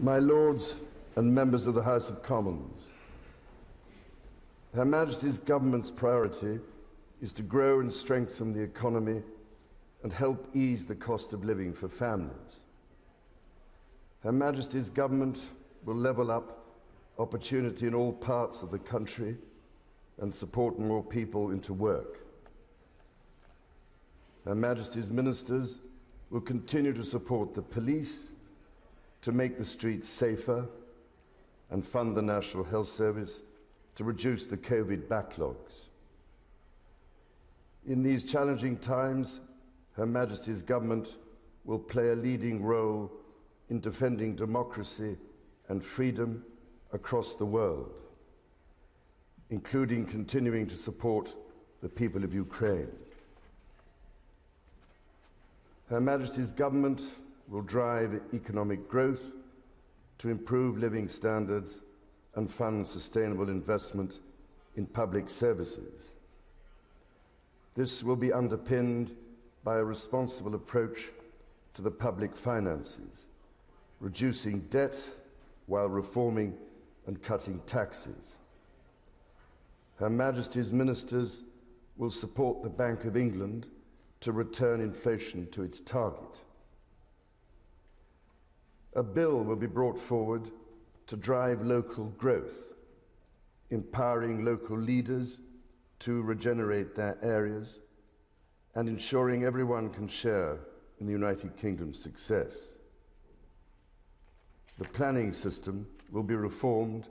My Lords and members of the House of Commons, Her Majesty's government's priority is to grow and strengthen the economy and help ease the cost of living for families. Her Majesty's government will level up opportunity in all parts of the country and support more people into work. Her Majesty's ministers will continue to support the police to make the streets safer and fund the National Health Service to reduce the COVID backlogs. In these challenging times, Her Majesty's government will play a leading role in defending democracy and freedom across the world, including continuing to support the people of Ukraine. Her Majesty's government will drive economic growth to improve living standards and fund sustainable investment in public services. This will be underpinned by a responsible approach to the public finances, reducing debt while reforming and cutting taxes. Her Majesty's ministers will support the Bank of England to return inflation to its target. A bill will be brought forward to drive local growth, empowering local leaders to regenerate their areas and ensuring everyone can share in the United Kingdom's success. The planning system will be reformed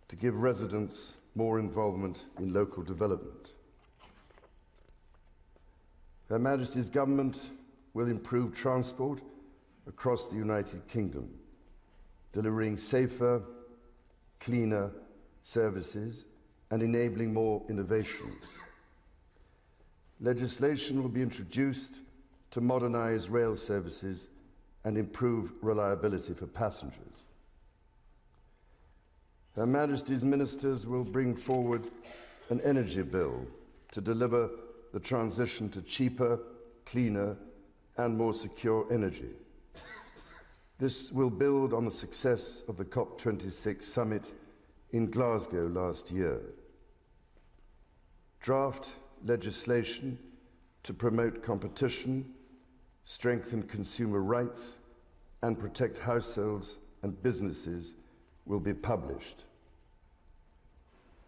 to give residents more involvement in local development. Her Majesty's government will improve transport across the United Kingdom, delivering safer, cleaner services and enabling more innovations. Legislation will be introduced to modernise rail services and improve reliability for passengers. Her Majesty's ministers will bring forward an energy bill to deliver the transition to cheaper, cleaner and more secure energy. This will build on the success of the COP26 summit in Glasgow last year. Draft legislation to promote competition, strengthen consumer rights, and protect households and businesses will be published.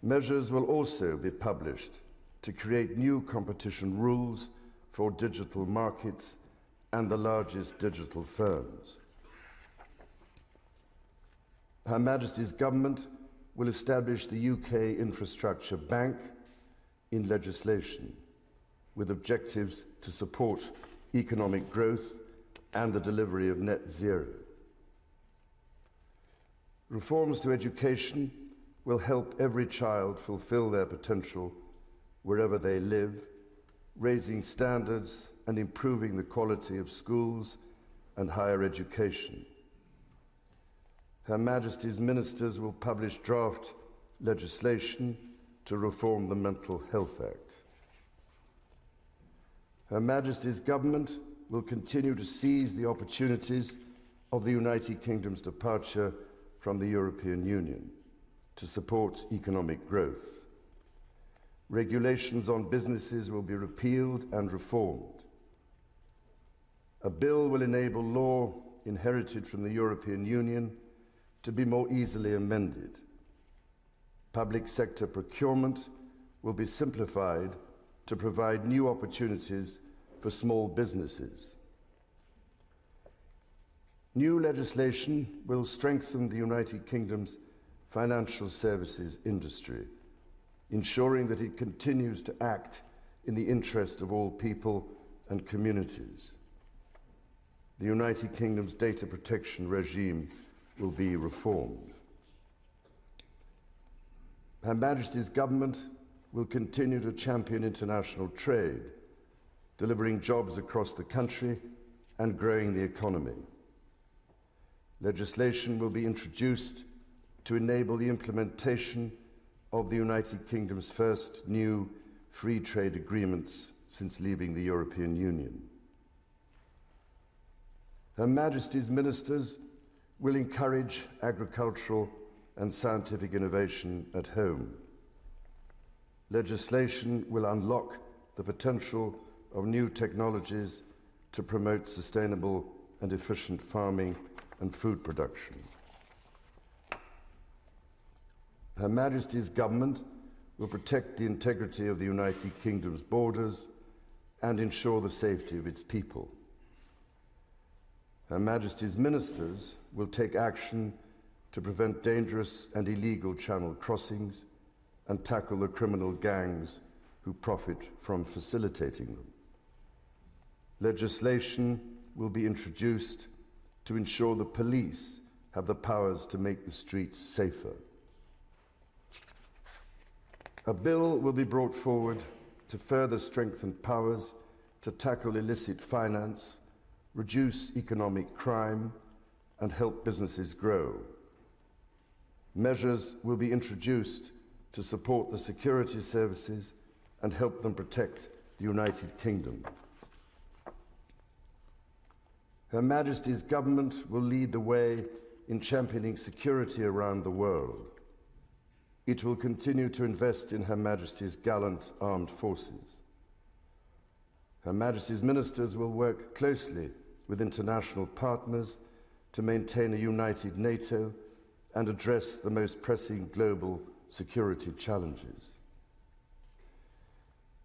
Measures will also be published to create new competition rules for digital markets and the largest digital firms. Her Majesty's government will establish the UK Infrastructure Bank in legislation, with objectives to support economic growth and the delivery of net zero. Reforms to education will help every child fulfil their potential wherever they live, raising standards and improving the quality of schools and higher education. Her Majesty's ministers will publish draft legislation to reform the Mental Health Act. Her Majesty's government will continue to seize the opportunities of the United Kingdom's departure from the European Union to support economic growth. Regulations on businesses will be repealed and reformed. A bill will enable law inherited from the European Union to be more easily amended. Public sector procurement will be simplified to provide new opportunities for small businesses. New legislation will strengthen the United Kingdom's financial services industry, ensuring that it continues to act in the interest of all people and communities. The United Kingdom's data protection regime will be reformed. Her Majesty's government will continue to champion international trade, delivering jobs across the country and growing the economy. Legislation will be introduced to enable the implementation of the United Kingdom's first new free trade agreements since leaving the European Union. Her Majesty's ministers will encourage agricultural and scientific innovation at home. Legislation will unlock the potential of new technologies to promote sustainable and efficient farming and food production. Her Majesty's government will protect the integrity of the United Kingdom's borders and ensure the safety of its people. Her Majesty's ministers will take action to prevent dangerous and illegal channel crossings and tackle the criminal gangs who profit from facilitating them. Legislation will be introduced to ensure the police have the powers to make the streets safer. A bill will be brought forward to further strengthen powers to tackle illicit finance, reduce economic crime, and help businesses grow. Measures will be introduced to support the security services and help them protect the United Kingdom. Her Majesty's government will lead the way in championing security around the world. It will continue to invest in Her Majesty's gallant armed forces. Her Majesty's ministers will work closely with international partners to maintain a united NATO and address the most pressing global security challenges.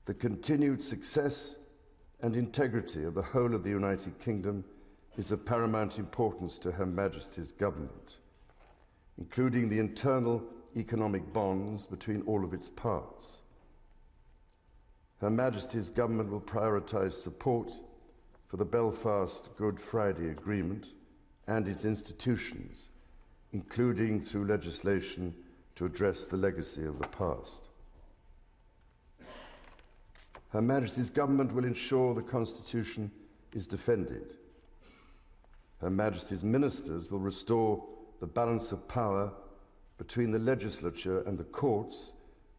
The continued success and integrity of the whole of the United Kingdom is of paramount importance to Her Majesty's government, including the internal economic bonds between all of its parts. Her Majesty's government will prioritise support for the Belfast Good Friday Agreement and its institutions, including through legislation to address the legacy of the past. Her Majesty's government will ensure the Constitution is defended. Her Majesty's ministers will restore the balance of power between the legislature and the courts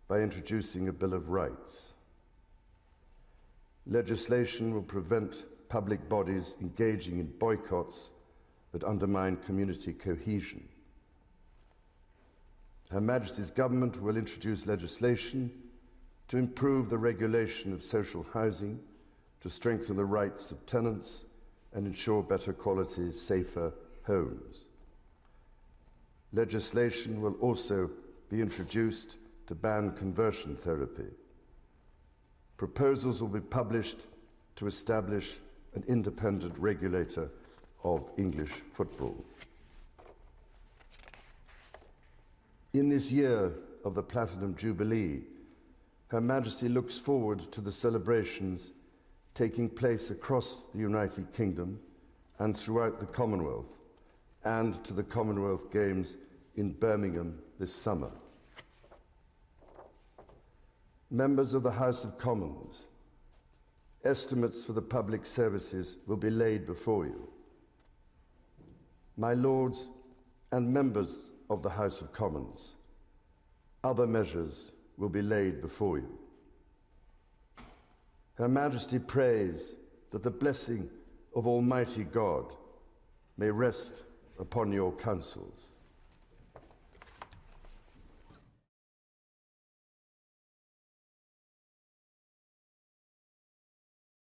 by introducing a Bill of Rights. Legislation will prevent public bodies engaging in boycotts that undermine community cohesion. Her Majesty's government will introduce legislation to improve the regulation of social housing, to strengthen the rights of tenants and ensure better quality, safer homes. Legislation will also be introduced to ban conversion therapy. Proposals will be published to establish an independent regulator of English football. In this year of the Platinum Jubilee, Her Majesty looks forward to the celebrations taking place across the United Kingdom and throughout the Commonwealth, and to the Commonwealth Games in Birmingham this summer. Members of the House of Commons, estimates for the public services will be laid before you. My Lords and members of the House of Commons, other measures will be laid before you. Her Majesty prays that the blessing of Almighty God may rest upon your councils.